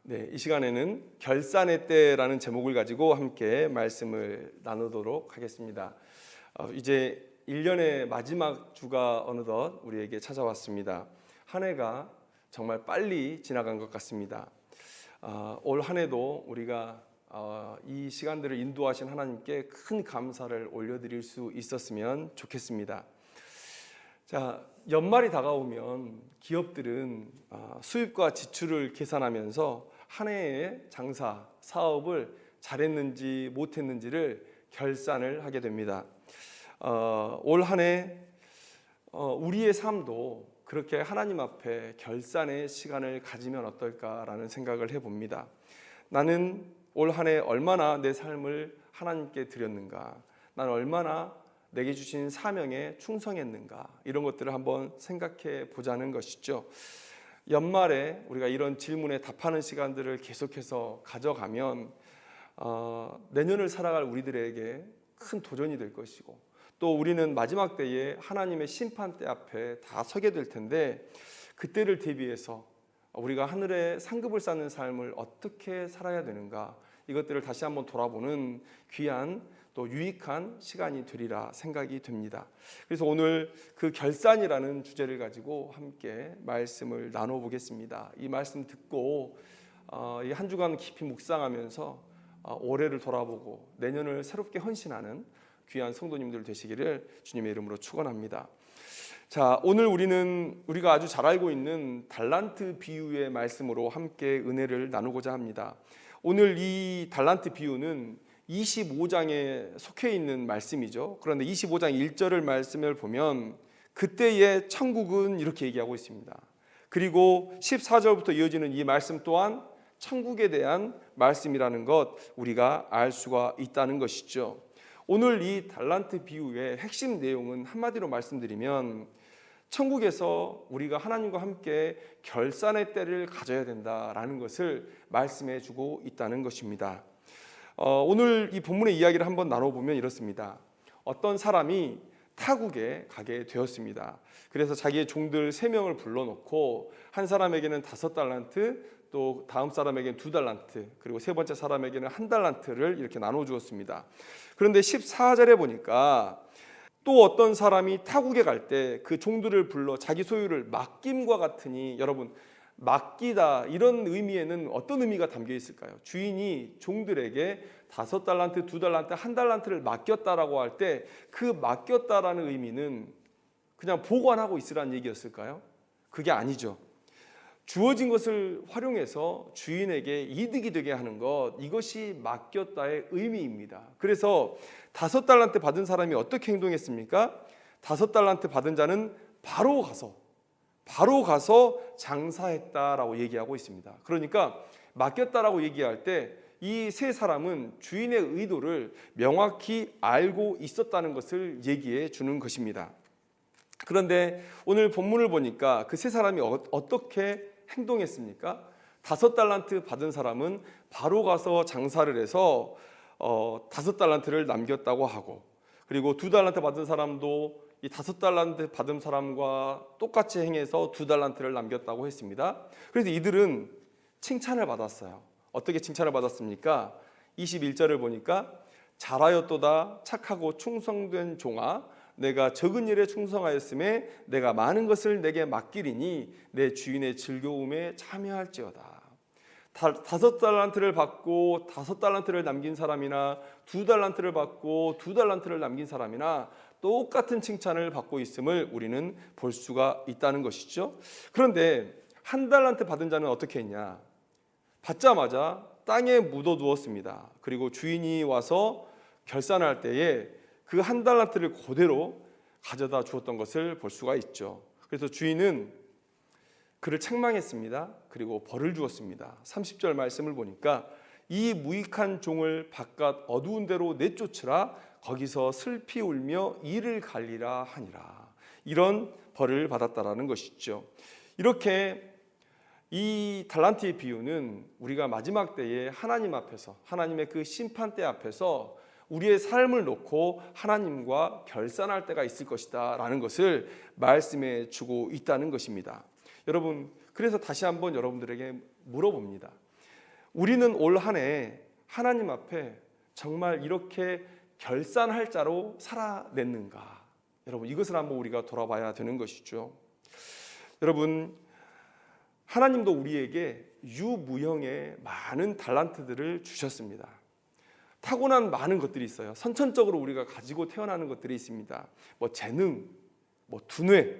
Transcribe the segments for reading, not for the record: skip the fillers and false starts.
네, 이 시간에는 결산의 때라는 제목을 가지고 함께 말씀을 나누도록 하겠습니다. 이제 1년의 마지막 주가 어느덧 우리에게 찾아왔습니다. 한 해가 정말 빨리 지나간 것 같습니다. 올 한 해도 우리가 이 시간들을 인도하신 하나님께 큰 감사를 올려드릴 수 있었으면 좋겠습니다. 자, 연말이 다가오면 기업들은 수입과 지출을 계산하면서 한 해의 장사, 사업을 잘했는지 못했는지를 결산을 하게 됩니다. 올 한 해 우리의 삶도 그렇게 하나님 앞에 결산의 시간을 가지면 어떨까라는 생각을 해봅니다. 나는 올 한 해 얼마나 내 삶을 하나님께 드렸는가, 나는 얼마나 내게 주신 사명에 충성했는가, 이런 것들을 한번 생각해 보자는 것이죠. 연말에 우리가 이런 질문에 답하는 시간들을 계속해서 가져가면 내년을 살아갈 우리들에게 큰 도전이 될 것이고, 또 우리는 마지막 때에 하나님의 심판대 앞에 다 서게 될 텐데, 그때를 대비해서 우리가 하늘에 상급을 쌓는 삶을 어떻게 살아야 되는가, 이것들을 다시 한번 돌아보는 귀한 또 유익한 시간이 되리라 생각이 됩니다. 그래서 오늘 그 결산이라는 주제를 가지고 함께 말씀을 나눠보겠습니다. 이 말씀 듣고 이 한 주간 깊이 묵상하면서 올해를 돌아보고 내년을 새롭게 헌신하는 귀한 성도님들 되시기를 주님의 이름으로 축원합니다. 자, 오늘 우리가 아주 잘 알고 있는 달란트 비유의 말씀으로 함께 은혜를 나누고자 합니다. 오늘 이 달란트 비유는 25장에 속해 있는 말씀이죠. 그런데 25장 1절을 말씀을 보면 그때의 천국은 이렇게 얘기하고 있습니다. 그리고 14절부터 이어지는 이 말씀 또한 천국에 대한 말씀이라는 것 우리가 알 수가 있다는 것이죠. 오늘 이 달란트 비유의 핵심 내용은 한마디로 말씀드리면 천국에서 우리가 하나님과 함께 결산의 때를 가져야 된다라는 것을 말씀해 주고 있다는 것입니다. 오늘 이 본문의 이야기를 한번 나눠보면 이렇습니다. 어떤 사람이 타국에 가게 되었습니다. 그래서 자기의 종들 3명을 불러놓고 한 사람에게는 5달란트, 또 다음 사람에게는 2달란트, 그리고 세 번째 사람에게는 1달란트를 이렇게 나눠주었습니다. 그런데 14절에 보니까 또 어떤 사람이 타국에 갈 때 그 종들을 불러 자기 소유를 맡김과 같으니, 여러분, 맡기다, 이런 의미에는 어떤 의미가 담겨 있을까요? 주인이 종들에게 5달란트, 2달란트, 1달란트를 맡겼다라고 할 때 그 맡겼다라는 의미는 그냥 보관하고 있으라는 얘기였을까요? 그게 아니죠. 주어진 것을 활용해서 주인에게 이득이 되게 하는 것, 이것이 맡겼다의 의미입니다. 그래서 5달란트 받은 사람이 어떻게 행동했습니까? 5달란트 받은 자는 바로 가서 장사했다라고 얘기하고 있습니다. 그러니까 맡겼다라고 얘기할 때 이 세 사람은 주인의 의도를 명확히 알고 있었다는 것을 얘기해 주는 것입니다. 그런데 오늘 본문을 보니까 그 세 사람이 어떻게 행동했습니까? 5달란트 받은 사람은 바로 가서 장사를 해서 5달란트를 남겼다고 하고, 그리고 2달란트 받은 사람도 이 5달란트 받은 사람과 똑같이 행해서 2달란트를 남겼다고 했습니다. 그래서 이들은 칭찬을 받았어요. 어떻게 칭찬을 받았습니까? 21절을 보니까 잘하였도다 착하고 충성된 종아, 내가 적은 일에 충성하였음에 내가 많은 것을 내게 맡기리니 내 주인의 즐거움에 참여할지어다. 5달란트를 받고 5달란트를 남긴 사람이나 2달란트를 받고 2달란트를 남긴 사람이나 똑같은 칭찬을 받고 있음을 우리는 볼 수가 있다는 것이죠. 그런데 1달란트 받은 자는 어떻게 했냐? 받자마자 땅에 묻어두었습니다. 그리고 주인이 와서 결산할 때에 그 1달란트를 그대로 가져다 주었던 것을 볼 수가 있죠. 그래서 주인은 그를 책망했습니다. 그리고 벌을 주었습니다. 30절 말씀을 보니까 이 무익한 종을 바깥 어두운 데로 내쫓으라, 거기서 슬피 울며 이를 갈리라 하니라. 이런 벌을 받았다라는 것이죠. 이렇게 이 달란트의 비유는 우리가 마지막 때에 하나님 앞에서, 하나님의 그 심판대 앞에서 우리의 삶을 놓고 하나님과 결산할 때가 있을 것이다 라는 것을 말씀해 주고 있다는 것입니다. 여러분, 그래서 다시 한번 여러분들에게 물어봅니다. 우리는 올 한 해 하나님 앞에 정말 이렇게 결산할 자로 살아냈는가? 여러분, 이것을 한번 우리가 돌아봐야 되는 것이죠. 여러분, 하나님도 우리에게 유무형의 많은 달란트들을 주셨습니다. 타고난 많은 것들이 있어요. 선천적으로 우리가 가지고 태어나는 것들이 있습니다. 뭐 재능, 뭐 두뇌,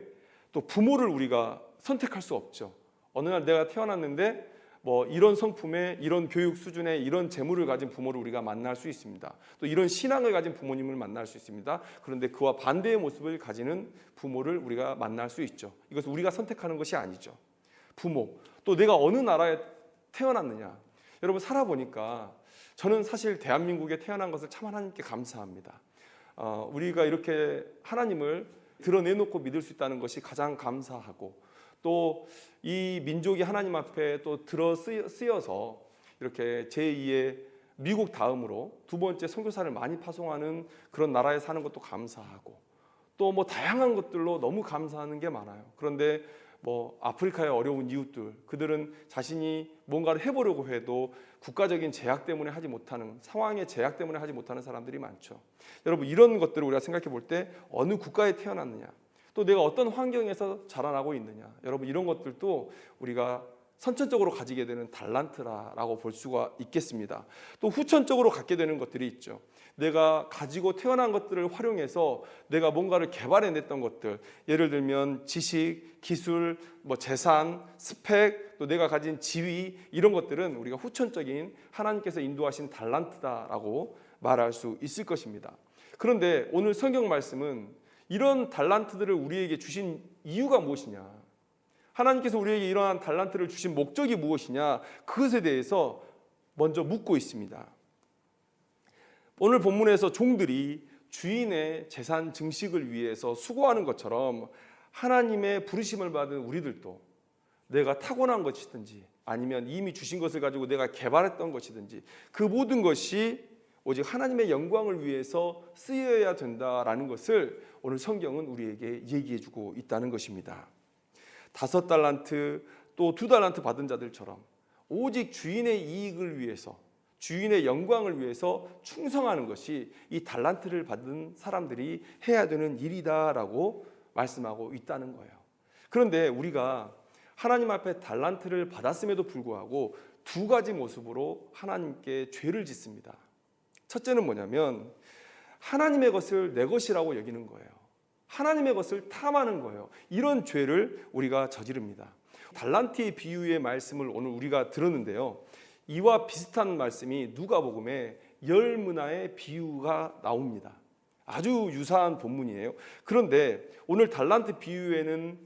또 부모를 우리가 선택할 수 없죠. 어느 날 내가 태어났는데 뭐 이런 성품에, 이런 교육 수준에, 이런 재물을 가진 부모를 우리가 만날 수 있습니다. 또 이런 신앙을 가진 부모님을 만날 수 있습니다. 그런데 그와 반대의 모습을 가지는 부모를 우리가 만날 수 있죠. 이것은 우리가 선택하는 것이 아니죠. 부모, 또 내가 어느 나라에 태어났느냐. 여러분, 살아보니까 저는 사실 대한민국에 태어난 것을 참 하나님께 감사합니다. 우리가 이렇게 하나님을 드러내놓고 믿을 수 있다는 것이 가장 감사하고, 또 이 민족이 하나님 앞에 또 들어 쓰여서 이렇게 제2의 미국 다음으로 두 번째 선교사를 많이 파송하는 그런 나라에 사는 것도 감사하고, 또 뭐 다양한 것들로 너무 감사하는 게 많아요. 그런데 뭐 아프리카의 어려운 이웃들, 그들은 자신이 뭔가를 해보려고 해도 국가적인 제약 때문에 하지 못하는, 상황의 제약 때문에 하지 못하는 사람들이 많죠. 여러분, 이런 것들을 우리가 생각해 볼 때 어느 국가에 태어났느냐, 또 내가 어떤 환경에서 자라나고 있느냐, 여러분, 이런 것들도 우리가 선천적으로 가지게 되는 달란트라고 볼 수가 있겠습니다. 또 후천적으로 갖게 되는 것들이 있죠. 내가 가지고 태어난 것들을 활용해서 내가 뭔가를 개발해냈던 것들, 예를 들면 지식, 기술, 뭐 재산, 스펙, 또 내가 가진 지위, 이런 것들은 우리가 후천적인 하나님께서 인도하신 달란트다라고 말할 수 있을 것입니다. 그런데 오늘 성경 말씀은 이런 달란트들을 우리에게 주신 이유가 무엇이냐, 하나님께서 우리에게 이러한 달란트를 주신 목적이 무엇이냐, 그것에 대해서 먼저 묻고 있습니다. 오늘 본문에서 종들이 주인의 재산 증식을 위해서 수고하는 것처럼 하나님의 부르심을 받은 우리들도 내가 타고난 것이든지 아니면 이미 주신 것을 가지고 내가 개발했던 것이든지 그 모든 것이 오직 하나님의 영광을 위해서 쓰여야 된다라는 것을 오늘 성경은 우리에게 얘기해주고 있다는 것입니다. 5달란트 또 2달란트 받은 자들처럼 오직 주인의 이익을 위해서, 주인의 영광을 위해서 충성하는 것이 이 달란트를 받은 사람들이 해야 되는 일이다라고 말씀하고 있다는 거예요. 그런데 우리가 하나님 앞에 달란트를 받았음에도 불구하고 두 가지 모습으로 하나님께 죄를 짓습니다. 첫째는 뭐냐면 하나님의 것을 내 것이라고 여기는 거예요. 하나님의 것을 탐하는 거예요. 이런 죄를 우리가 저지릅니다. 달란트의 비유의 말씀을 오늘 우리가 들었는데요, 이와 비슷한 말씀이 누가복음에 10문화의 비유가 나옵니다. 아주 유사한 본문이에요. 그런데 오늘 달란트 비유에는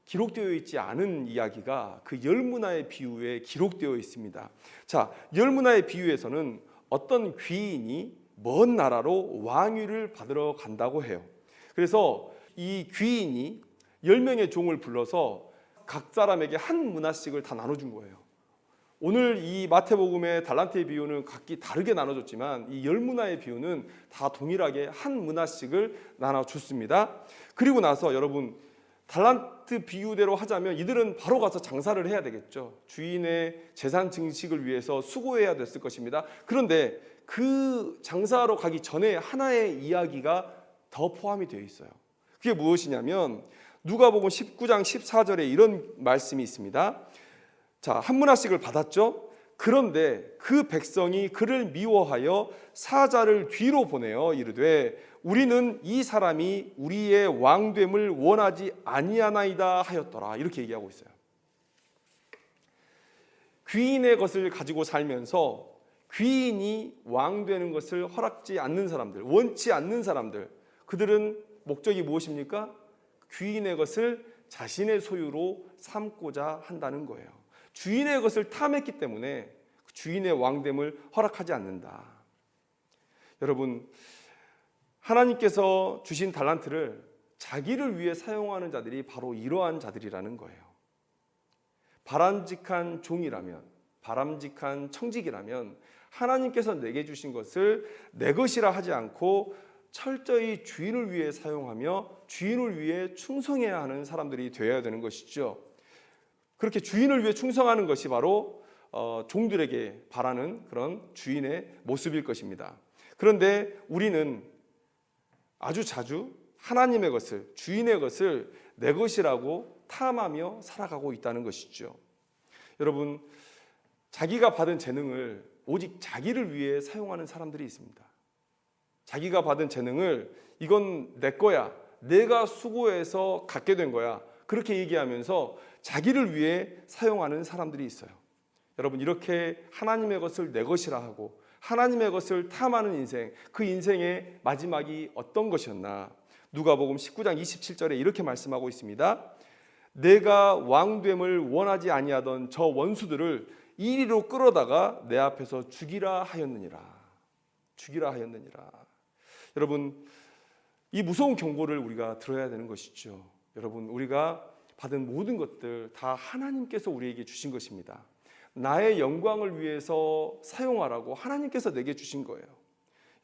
기록되어 있지 않은 이야기가 그 10문화의 비유에 기록되어 있습니다. 자, 10문화의 비유에서는 어떤 귀인이 먼 나라로 왕위를 받으러 간다고 해요. 그래서 이 귀인이 10명의 종을 불러서 각 사람에게 한 문화씩을 다 나눠준 거예요. 오늘 이 마태복음의 달란트의 비유는 각기 다르게 나눠줬지만 이 10문화의 비유는 다 동일하게 한 문화씩을 나눠줬습니다. 그리고 나서 여러분, 달란트 비유대로 하자면 이들은 바로 가서 장사를 해야 되겠죠. 주인의 재산 증식을 위해서 수고해야 됐을 것입니다. 그런데 그 장사하러 가기 전에 하나의 이야기가 더 포함이 되어 있어요. 그게 무엇이냐면 누가복음 19장 14절에 이런 말씀이 있습니다. 자, 한 문화씩을 받았죠. 그런데 그 백성이 그를 미워하여 사자를 뒤로 보내어 이르되 우리는 이 사람이 우리의 왕됨을 원하지 아니하나이다 하였더라. 이렇게 얘기하고 있어요. 귀인의 것을 가지고 살면서 귀인이 왕되는 것을 허락지 않는 사람들, 원치 않는 사람들, 그들은 목적이 무엇입니까? 귀인의 것을 자신의 소유로 삼고자 한다는 거예요. 주인의 것을 탐했기 때문에 주인의 왕됨을 허락하지 않는다. 여러분, 하나님께서 주신 달란트를 자기를 위해 사용하는 자들이 바로 이러한 자들이라는 거예요. 바람직한 종이라면, 바람직한 청직이라면 하나님께서 내게 주신 것을 내 것이라 하지 않고 철저히 주인을 위해 사용하며 주인을 위해 충성해야 하는 사람들이 되어야 되는 것이죠. 그렇게 주인을 위해 충성하는 것이 바로 종들에게 바라는 그런 주인의 모습일 것입니다. 그런데 우리는 아주 자주 하나님의 것을, 주인의 것을 내 것이라고 탐하며 살아가고 있다는 것이죠. 여러분, 자기가 받은 재능을 오직 자기를 위해 사용하는 사람들이 있습니다. 자기가 받은 재능을 이건 내 거야, 내가 수고해서 갖게 된 거야, 그렇게 얘기하면서 자기를 위해 사용하는 사람들이 있어요. 여러분, 이렇게 하나님의 것을 내 것이라 하고 하나님의 것을 탐하는 인생, 그 인생의 마지막이 어떤 것이었나? 누가복음 19장 27절에 이렇게 말씀하고 있습니다. 내가 왕됨을 원하지 아니하던 저 원수들을 이리로 끌어다가 내 앞에서 죽이라 하였느니라. 죽이라 하였느니라. 여러분, 이 무서운 경고를 우리가 들어야 되는 것이죠. 여러분, 우리가 받은 모든 것들 다 하나님께서 우리에게 주신 것입니다. 나의 영광을 위해서 사용하라고 하나님께서 내게 주신 거예요.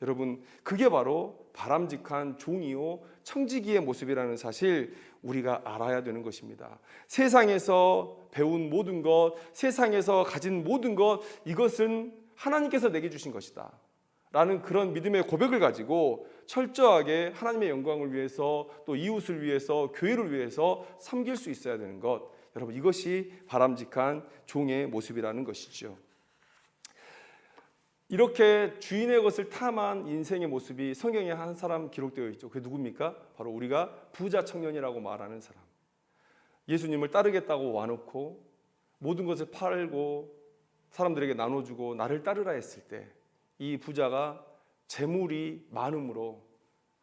여러분, 그게 바로 바람직한 종이요 청지기의 모습이라는 사실 우리가 알아야 되는 것입니다. 세상에서 배운 모든 것, 세상에서 가진 모든 것, 이것은 하나님께서 내게 주신 것이다 라는 그런 믿음의 고백을 가지고 철저하게 하나님의 영광을 위해서, 또 이웃을 위해서, 교회를 위해서 섬길 수 있어야 되는 것, 여러분, 이것이 바람직한 종의 모습이라는 것이죠. 이렇게 주인의 것을 탐한 인생의 모습이 성경에 한 사람 기록되어 있죠. 그게 누굽니까? 바로 우리가 부자 청년이라고 말하는 사람. 예수님을 따르겠다고 와놓고 모든 것을 팔고 사람들에게 나눠주고 나를 따르라 했을 때 이 부자가 재물이 많음으로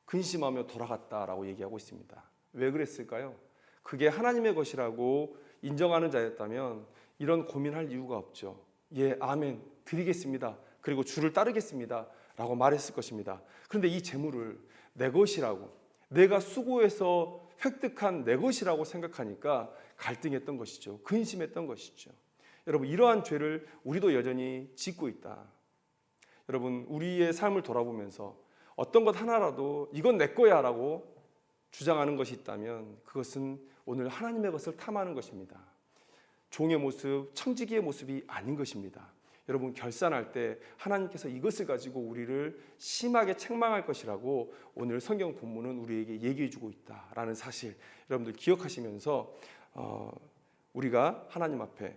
근심하며 돌아갔다라고 얘기하고 있습니다. 왜 그랬을까요? 그게 하나님의 것이라고 인정하는 자였다면 이런 고민할 이유가 없죠. 예, 아멘, 드리겠습니다. 그리고 주를 따르겠습니다 라고 말했을 것입니다. 그런데 이 재물을 내 것이라고, 내가 수고해서 획득한 내 것이라고 생각하니까 갈등했던 것이죠. 근심했던 것이죠. 여러분, 이러한 죄를 우리도 여전히 짓고 있다. 여러분, 우리의 삶을 돌아보면서 어떤 것 하나라도 이건 내 거야 라고 주장하는 것이 있다면 그것은 오늘 하나님의 것을 탐하는 것입니다. 종의 모습, 청지기의 모습이 아닌 것입니다. 여러분, 결산할 때 하나님께서 이것을 가지고 우리를 심하게 책망할 것이라고 오늘 성경 본문은 우리에게 얘기해 주고 있다라는 사실, 여러분들 기억하시면서 우리가 하나님 앞에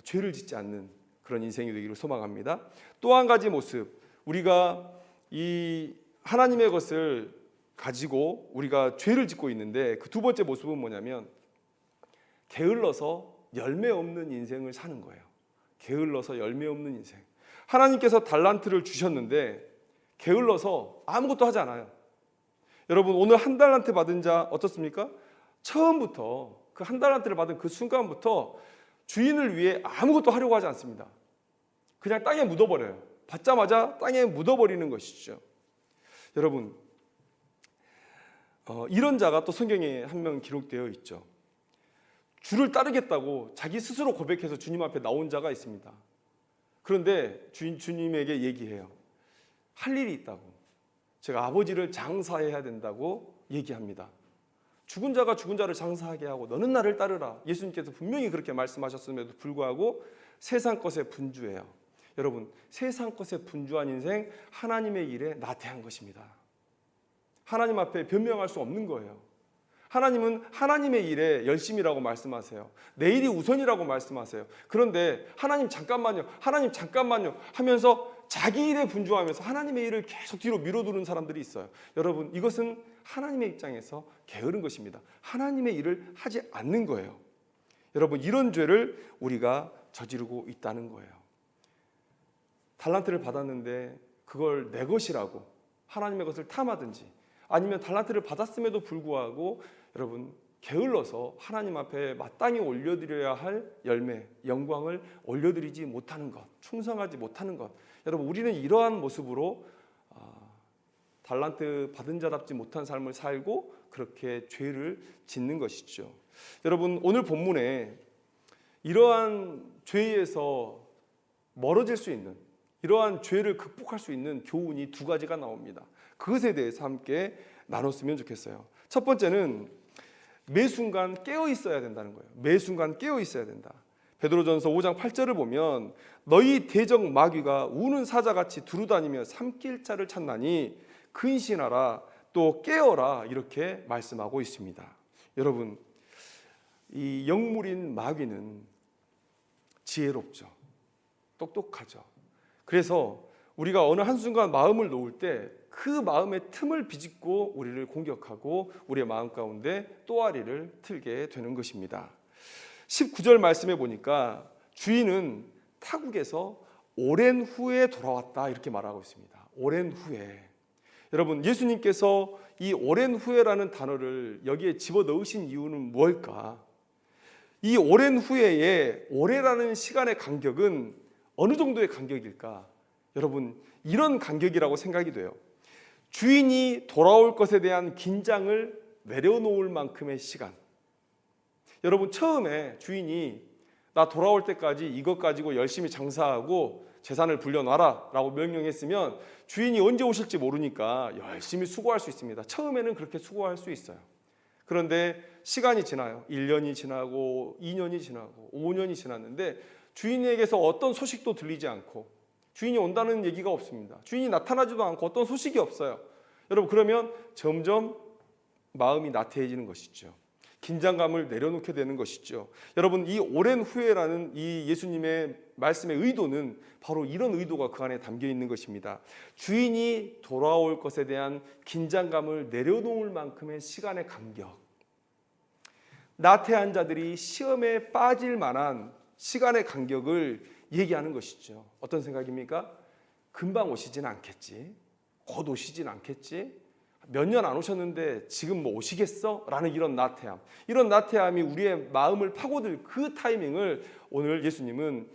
죄를 짓지 않는 그런 인생이 되기를 소망합니다. 또 한 가지 모습, 우리가 이 하나님의 것을 가지고 우리가 죄를 짓고 있는데 그 두 번째 모습은 뭐냐면 게을러서 열매 없는 인생을 사는 거예요. 게을러서 열매 없는 인생. 하나님께서 달란트를 주셨는데 게을러서 아무것도 하지 않아요. 여러분, 오늘 한 달란트 받은 자 어떻습니까? 처음부터 그 한 달란트를 받은 그 순간부터 주인을 위해 아무것도 하려고 하지 않습니다. 그냥 땅에 묻어버려요. 받자마자 땅에 묻어버리는 것이죠. 여러분, 이런 자가 또 성경에 한 명 기록되어 있죠. 주를 따르겠다고 자기 스스로 고백해서 주님 앞에 나온 자가 있습니다. 그런데 주님에게 얘기해요. 할 일이 있다고. 제가 아버지를 장사해야 된다고 얘기합니다. 죽은 자가 죽은 자를 장사하게 하고 너는 나를 따르라. 예수님께서 분명히 그렇게 말씀하셨음에도 불구하고 세상 것에 분주해요. 여러분, 세상 것에 분주한 인생, 하나님의 일에 나태한 것입니다. 하나님 앞에 변명할 수 없는 거예요. 하나님은 하나님의 일에 열심이라고 말씀하세요. 내 일이 우선이라고 말씀하세요. 그런데 하나님 잠깐만요, 하나님 잠깐만요 하면서 자기 일에 분주하면서 하나님의 일을 계속 뒤로 밀어두는 사람들이 있어요. 여러분, 이것은 하나님의 입장에서 게으른 것입니다. 하나님의 일을 하지 않는 거예요. 여러분, 이런 죄를 우리가 저지르고 있다는 거예요. 달란트를 받았는데 그걸 내 것이라고 하나님의 것을 탐하든지, 아니면 달란트를 받았음에도 불구하고 여러분 게을러서 하나님 앞에 마땅히 올려드려야 할 열매, 영광을 올려드리지 못하는 것, 충성하지 못하는 것, 여러분, 우리는 이러한 모습으로 달란트 받은 자답지 못한 삶을 살고 그렇게 죄를 짓는 것이죠. 여러분, 오늘 본문에 이러한 죄에서 멀어질 수 있는, 이러한 죄를 극복할 수 있는 교훈이 두 가지가 나옵니다. 그것에 대해서 함께 나눴으면 좋겠어요. 첫 번째는 매 순간 깨어 있어야 된다는 거예요. 매 순간 깨어 있어야 된다. 베드로전서 5장 8절을 보면 너희 대적 마귀가 우는 사자같이 두루다니며 삼킬 자를 찾나니 근신하라 또 깨어라 이렇게 말씀하고 있습니다. 여러분, 이 영물인 마귀는 지혜롭죠. 똑똑하죠. 그래서 우리가 어느 한순간 마음을 놓을 때 그 마음의 틈을 비집고 우리를 공격하고 우리의 마음 가운데 또아리를 틀게 되는 것입니다. 19절 말씀에 보니까 주인은 타국에서 오랜 후에 돌아왔다 이렇게 말하고 있습니다. 오랜 후에. 여러분, 예수님께서 이 오랜 후에라는 단어를 여기에 집어넣으신 이유는 무엇일까? 이 오랜 후에의 오래라는 시간의 간격은 어느 정도의 간격일까? 여러분, 이런 간격이라고 생각이 돼요. 주인이 돌아올 것에 대한 긴장을 내려놓을 만큼의 시간. 여러분, 처음에 주인이 나 돌아올 때까지 이것 가지고 열심히 장사하고 재산을 불려놔라 라고 명령했으면 주인이 언제 오실지 모르니까 열심히 수고할 수 있습니다. 처음에는 그렇게 수고할 수 있어요. 그런데 시간이 지나요. 1년이 지나고 2년이 지나고 5년이 지났는데 주인에게서 어떤 소식도 들리지 않고 주인이 온다는 얘기가 없습니다. 주인이 나타나지도 않고 어떤 소식이 없어요. 여러분, 그러면 점점 마음이 나태해지는 것이죠. 긴장감을 내려놓게 되는 것이죠. 여러분, 이 오랜 후에라는 이 예수님의 말씀의 의도는 바로 이런 의도가 그 안에 담겨 있는 것입니다. 주인이 돌아올 것에 대한 긴장감을 내려놓을 만큼의 시간의 간격. 나태한 자들이 시험에 빠질 만한 시간의 간격을 얘기하는 것이죠. 어떤 생각입니까? 금방 오시진 않겠지. 곧 오시진 않겠지. 몇 년 안 오셨는데 지금 뭐 오시겠어? 라는 이런 나태함. 이런 나태함이 우리의 마음을 파고들 그 타이밍을 오늘 예수님은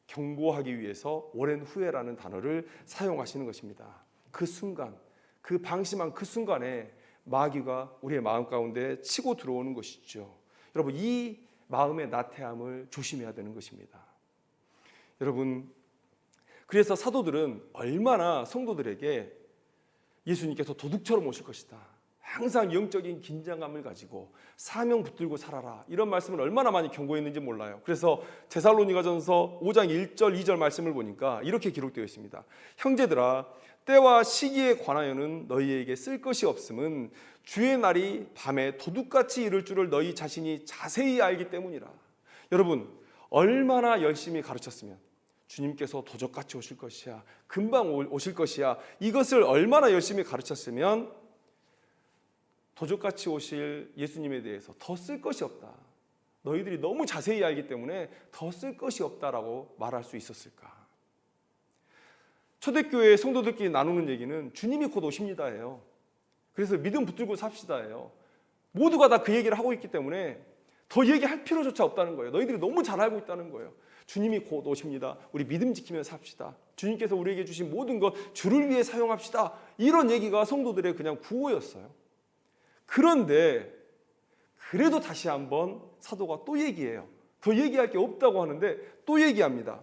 경고하기 위해서 오랜 후에라는 단어를 사용하시는 것입니다. 그 순간, 그 방심한 그 순간에 마귀가 우리의 마음 가운데 치고 들어오는 것이죠. 여러분, 이 마음의 나태함을 조심해야 되는 것입니다. 여러분, 그래서 사도들은 얼마나 성도들에게 예수님께서 도둑처럼 오실 것이다, 항상 영적인 긴장감을 가지고 사명 붙들고 살아라, 이런 말씀을 얼마나 많이 경고했는지 몰라요. 그래서 데살로니가전서 5장 1절 2절 말씀을 보니까 이렇게 기록되어 있습니다. 형제들아, 때와 시기에 관하여는 너희에게 쓸 것이 없음은 주의 날이 밤에 도둑같이 이를 줄을 너희 자신이 자세히 알기 때문이라. 여러분, 얼마나 열심히 가르쳤으면 주님께서 도적같이 오실 것이야, 금방 오실 것이야, 이것을 얼마나 열심히 가르쳤으면 도적같이 오실 예수님에 대해서 더 쓸 것이 없다, 너희들이 너무 자세히 알기 때문에 더 쓸 것이 없다라고 말할 수 있었을까? 초대교회 성도들끼리 나누는 얘기는 주님이 곧 오십니다예요. 그래서 믿음 붙들고 삽시다예요. 모두가 다 그 얘기를 하고 있기 때문에 더 얘기할 필요조차 없다는 거예요. 너희들이 너무 잘 알고 있다는 거예요. 주님이 곧 오십니다. 우리 믿음 지키며 삽시다. 주님께서 우리에게 주신 모든 것 주를 위해 사용합시다. 이런 얘기가 성도들의 그냥 구호였어요. 그런데 그래도 다시 한번 사도가 또 얘기해요. 더 얘기할 게 없다고 하는데 또 얘기합니다.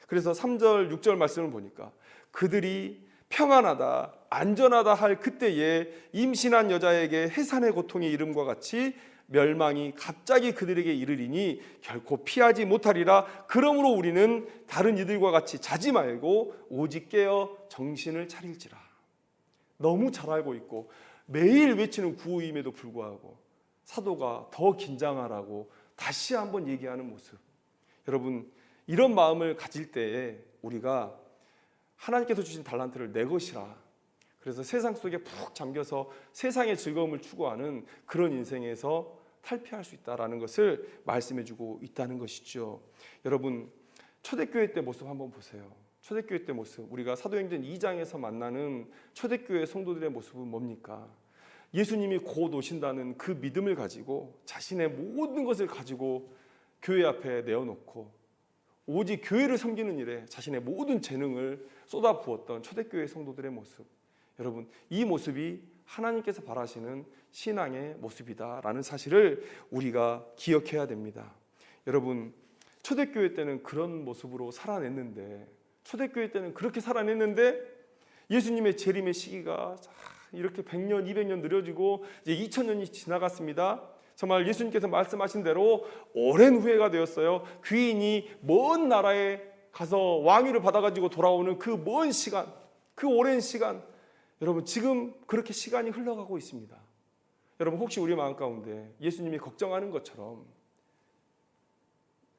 그래서 3절 6절 말씀을 보니까 그들이 평안하다 안전하다 할 그때에 임신한 여자에게 해산의 고통이 이름과 같이 멸망이 갑자기 그들에게 이르리니 결코 피하지 못하리라. 그러므로 우리는 다른 이들과 같이 자지 말고 오직 깨어 정신을 차릴지라. 너무 잘 알고 있고 매일 외치는 구호임에도 불구하고 사도가 더 긴장하라고 다시 한번 얘기하는 모습. 여러분, 이런 마음을 가질 때에 우리가 하나님께서 주신 달란트를 내 것이라, 그래서 세상 속에 푹 잠겨서 세상의 즐거움을 추구하는 그런 인생에서 탈피할 수 있다는 것을 말씀해주고 있다는 것이죠. 여러분, 초대교회 때 모습 한번 보세요. 초대교회 때 모습, 우리가 사도행전 2장에서 만나는 초대교회 성도들의 모습은 뭡니까? 예수님이 곧 오신다는 그 믿음을 가지고 자신의 모든 것을 가지고 교회 앞에 내어놓고 오직 교회를 섬기는 일에 자신의 모든 재능을 쏟아부었던 초대교회 성도들의 모습. 여러분, 이 모습이 하나님께서 바라시는 신앙의 모습이다라는 사실을 우리가 기억해야 됩니다. 여러분, 초대교회 때는 그런 모습으로 살아냈는데, 초대교회 때는 그렇게 살아냈는데 예수님의 재림의 시기가 이렇게 100년, 200년 느려지고 이제 2000년이 지나갔습니다. 정말 예수님께서 말씀하신 대로 오랜 후회가 되었어요. 귀인이 먼 나라에 가서 왕위를 받아가지고 돌아오는 그 먼 시간, 그 오랜 시간, 여러분 지금 그렇게 시간이 흘러가고 있습니다. 여러분 혹시 우리 마음 가운데 예수님이 걱정하는 것처럼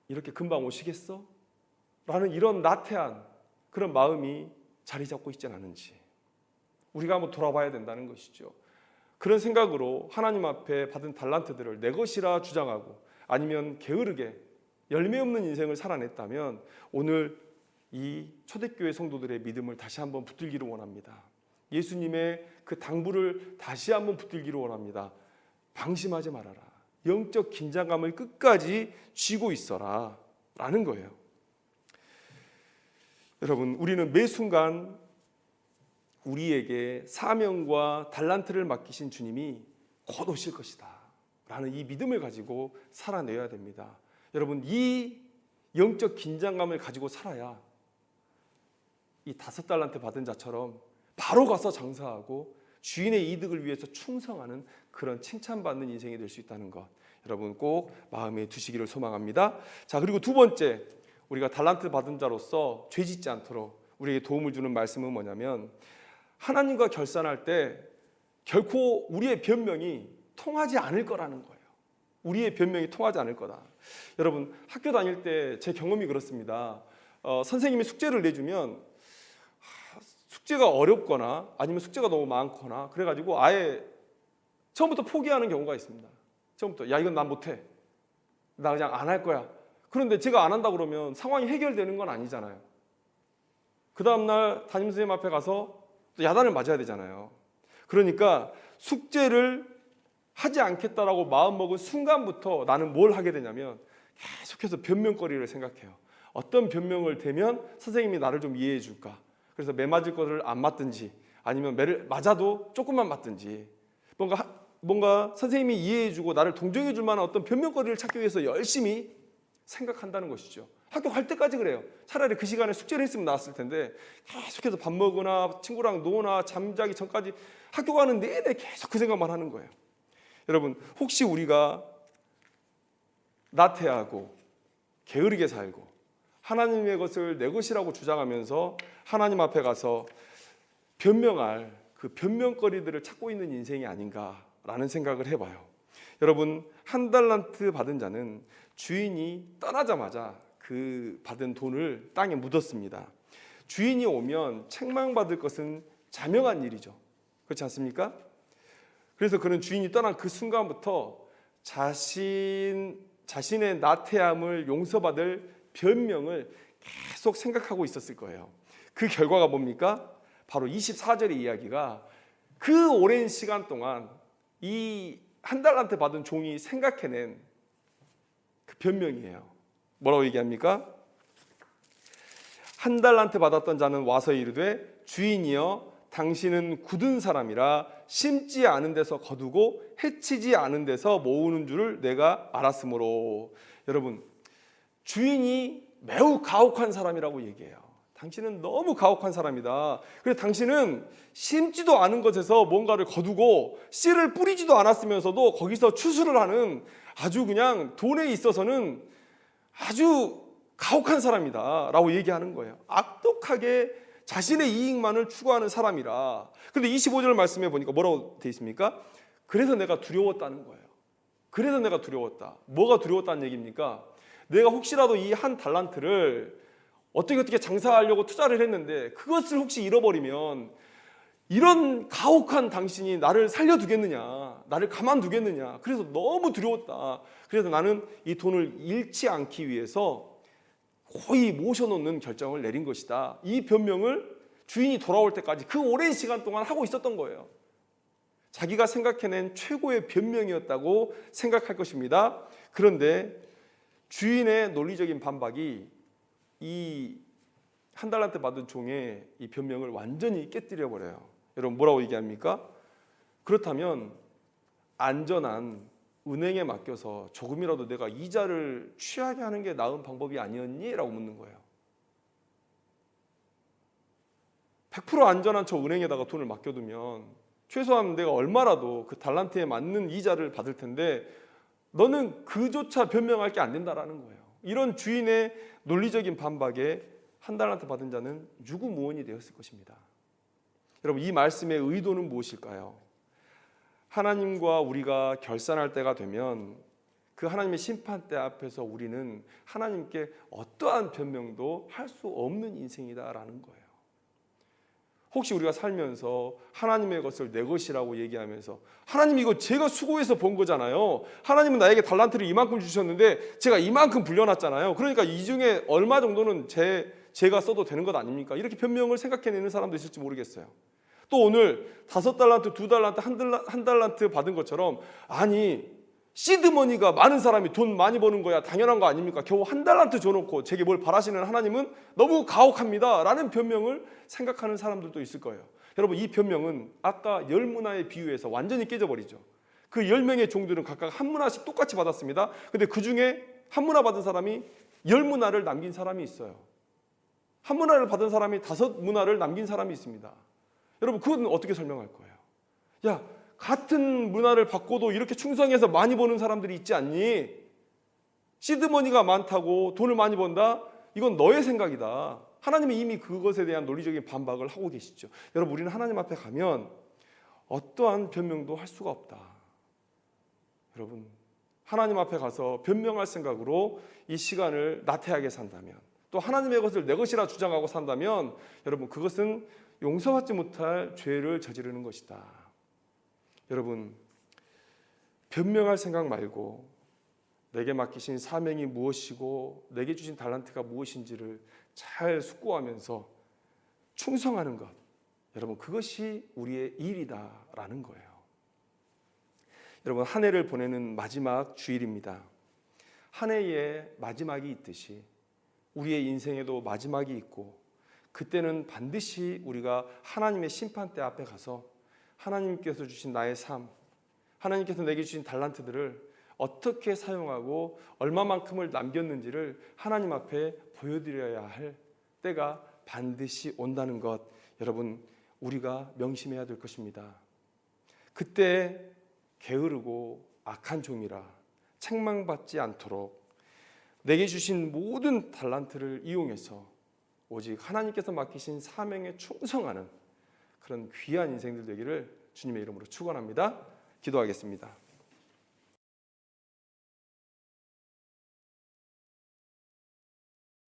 이렇게 금방 오시겠어? 라는 이런 나태한 그런 마음이 자리 잡고 있지는 않은지 우리가 한번 돌아봐야 된다는 것이죠. 그런 생각으로 하나님 앞에 받은 달란트들을 내 것이라 주장하고 아니면 게으르게 열매 없는 인생을 살아냈다면 오늘 이 초대교회 성도들의 믿음을 다시 한번 붙들기를 원합니다. 예수님의 그 당부를 다시 한번 붙들기를 원합니다. 방심하지 말아라. 영적 긴장감을 끝까지 쥐고 있어라 라는 거예요. 여러분, 우리는 매 순간 우리에게 사명과 달란트를 맡기신 주님이 곧 오실 것이다 라는 이 믿음을 가지고 살아내야 됩니다. 여러분, 이 영적 긴장감을 가지고 살아야 이 5달란트 받은 자처럼 바로 가서 장사하고 주인의 이득을 위해서 충성하는 그런 칭찬받는 인생이 될 수 있다는 것, 여러분 꼭 마음에 두시기를 소망합니다. 자, 그리고 두 번째, 우리가 달란트 받은 자로서 죄짓지 않도록 우리에게 도움을 주는 말씀은 뭐냐면, 하나님과 결산할 때 결코 우리의 변명이 통하지 않을 거라는 거예요. 우리의 변명이 통하지 않을 거다. 여러분, 학교 다닐 때 제 경험이 그렇습니다. 선생님이 숙제를 내주면 숙제가 어렵거나 아니면 숙제가 너무 많거나 그래가지고 아예 처음부터 포기하는 경우가 있습니다. 처음부터 야, 이건 난 못해, 나 그냥 안 할 거야. 그런데 제가 안 한다 그러면 상황이 해결되는 건 아니잖아요. 그 다음날 담임선생님 앞에 가서 또 야단을 맞아야 되잖아요. 그러니까 숙제를 하지 않겠다라고 마음먹은 순간부터 나는 뭘 하게 되냐면 계속해서 변명거리를 생각해요. 어떤 변명을 대면 선생님이 나를 좀 이해해 줄까. 그래서 매 맞을 거를 안 맞든지 아니면 매를 맞아도 조금만 맞든지 뭔가 선생님이 이해해 주고 나를 동정해 줄 만한 어떤 변명거리를 찾기 위해서 열심히 생각한다는 것이죠. 학교 갈 때까지 그래요. 차라리 그 시간에 숙제를 했으면 나았을 텐데 계속해서 밥 먹으나 친구랑 노나 잠자기 전까지 학교 가는 내내 계속 그 생각만 하는 거예요. 여러분, 혹시 우리가 나태하고 게으르게 살고 하나님의 것을 내 것이라고 주장하면서 하나님 앞에 가서 변명할 그 변명거리들을 찾고 있는 인생이 아닌가라는 생각을 해봐요. 여러분, 1달란트 받은 자는 주인이 떠나자마자 그 받은 돈을 땅에 묻었습니다. 주인이 오면 책망받을 것은 자명한 일이죠. 그렇지 않습니까? 그래서 그는 주인이 떠난 그 순간부터 자신의 나태함을 용서받을 변명을 계속 생각하고 있었을 거예요. 그 결과가 뭡니까? 바로 24절의 이야기가 그 오랜 시간 동안 이 1달란트 받은 종이 생각해낸 그 변명이에요. 뭐라고 얘기합니까? 1달란트 받았던 자는 와서 이르되 주인이여 당신은 굳은 사람이라 심지 않은 데서 거두고 해치지 않은 데서 모으는 줄을 내가 알았으므로. 여러분, 주인이 매우 가혹한 사람이라고 얘기해요. 당신은 너무 가혹한 사람이다. 그래서 당신은 심지도 않은 것에서 뭔가를 거두고 씨를 뿌리지도 않았으면서도 거기서 추수를 하는 아주 그냥 돈에 있어서는 아주 가혹한 사람이다 라고 얘기하는 거예요. 악독하게 자신의 이익만을 추구하는 사람이라. 그런데 25절 말씀해 보니까 뭐라고 돼 있습니까? 그래서 내가 두려웠다는 거예요. 그래서 내가 두려웠다. 뭐가 두려웠다는 얘기입니까? 내가 혹시라도 이 1달란트를 어떻게 장사하려고 투자를 했는데 그것을 혹시 잃어버리면 이런 가혹한 당신이 나를 살려두겠느냐, 나를 가만두겠느냐. 그래서 너무 두려웠다. 그래서 나는 이 돈을 잃지 않기 위해서 거의 모셔놓는 결정을 내린 것이다. 이 변명을 주인이 돌아올 때까지 그 오랜 시간 동안 하고 있었던 거예요. 자기가 생각해낸 최고의 변명이었다고 생각할 것입니다. 그런데 주인의 논리적인 반박이 이 1달란트 받은 종의 이 변명을 완전히 깨뜨려 버려요. 여러분, 뭐라고 얘기합니까? 그렇다면 안전한 은행에 맡겨서 조금이라도 내가 이자를 취하게 하는 게 나은 방법이 아니었니? 라고 묻는 거예요. 100% 안전한 저 은행에다가 돈을 맡겨두면 최소한 내가 얼마라도 그 달란트에 맞는 이자를 받을 텐데 너는 그조차 변명할 게 안 된다라는 거예요. 이런 주인의 논리적인 반박에 한 달란트 받은 자는 유구무원이 되었을 것입니다. 여러분, 이 말씀의 의도는 무엇일까요? 하나님과 우리가 결산할 때가 되면 그 하나님의 심판대 앞에서 우리는 하나님께 어떠한 변명도 할 수 없는 인생이다라는 거예요. 혹시 우리가 살면서 하나님의 것을 내 것이라고 얘기하면서 하나님 이거 제가 수고해서 번 거잖아요. 하나님은 나에게 달란트를 이만큼 주셨는데 제가 이만큼 불려놨잖아요. 그러니까 이 중에 얼마 정도는 제가 써도 되는 것 아닙니까? 이렇게 변명을 생각해내는 사람도 있을지 모르겠어요. 또 오늘 5달란트, 2달란트, 1달란트 받은 것처럼 아니 시드머니가 많은 사람이 돈 많이 버는 거야 당연한 거 아닙니까? 겨우 1달란트 줘놓고 제게 뭘 바라시는 하나님은 너무 가혹합니다 라는 변명을 생각하는 사람들도 있을 거예요. 여러분, 이 변명은 아까 10문화의 비유에서 완전히 깨져버리죠. 그 10명의 종들은 각각 한 문화씩 똑같이 받았습니다. 근데 그 중에 한 문화 받은 사람이 10문화를 남긴 사람이 있어요. 한 문화를 받은 사람이 5문화를 남긴 사람이 있습니다. 여러분, 그건 어떻게 설명할 거예요? 야, 같은 문화를 받고도 이렇게 충성해서 많이 버는 사람들이 있지 않니? 시드머니가 많다고 돈을 많이 번다? 이건 너의 생각이다. 하나님이 이미 그것에 대한 논리적인 반박을 하고 계시죠. 여러분, 우리는 하나님 앞에 가면 어떠한 변명도 할 수가 없다. 여러분, 하나님 앞에 가서 변명할 생각으로 이 시간을 나태하게 산다면, 또 하나님의 것을 내 것이라 주장하고 산다면 여러분, 그것은 용서받지 못할 죄를 저지르는 것이다. 여러분, 변명할 생각 말고 내게 맡기신 사명이 무엇이고 내게 주신 달란트가 무엇인지를 잘 숙고하면서 충성하는 것, 여러분, 그것이 우리의 일이다라는 거예요. 여러분, 한 해를 보내는 마지막 주일입니다. 한 해에 마지막이 있듯이 우리의 인생에도 마지막이 있고, 그때는 반드시 우리가 하나님의 심판대 앞에 가서 하나님께서 주신 나의 삶, 하나님께서 내게 주신 달란트들을 어떻게 사용하고 얼마만큼을 남겼는지를 하나님 앞에 보여드려야 할 때가 반드시 온다는 것, 여러분, 우리가 명심해야 될 것입니다. 그때 게으르고 악한 종이라 책망받지 않도록 내게 주신 모든 달란트를 이용해서 오직 하나님께서 맡기신 사명에 충성하는 그런 귀한 인생들 되기를 주님의 이름으로 축원합니다. 기도하겠습니다.